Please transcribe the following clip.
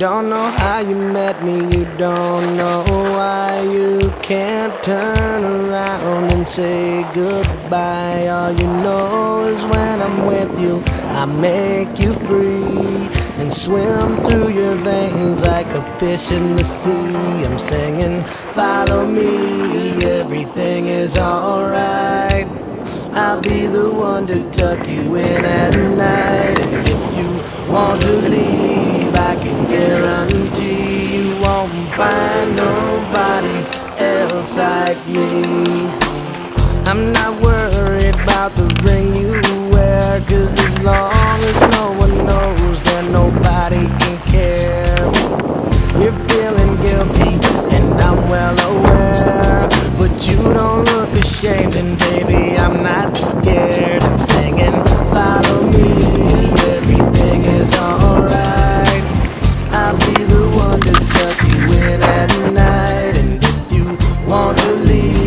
don't know how you met me, you don't know why you can't turn around and say goodbye. All you know is when I'm with you, I make you free and swim through your veins like a fish in the sea. I'm singing, follow me, everything is alright. I'll be the one to tuck you in at night. And if you want to leave, I can guarantee you won't find nobody else like me. I'm not worried about the ring you wear, 'cause as long as no one knows, then nobody can care. You're feeling guilty, and I'm well aware, but you don't look ashamed, and baby, I'm not scared. I'm singing, follow me, everything is alright. I'll be the one to tuck you in at night, and if you want to leave,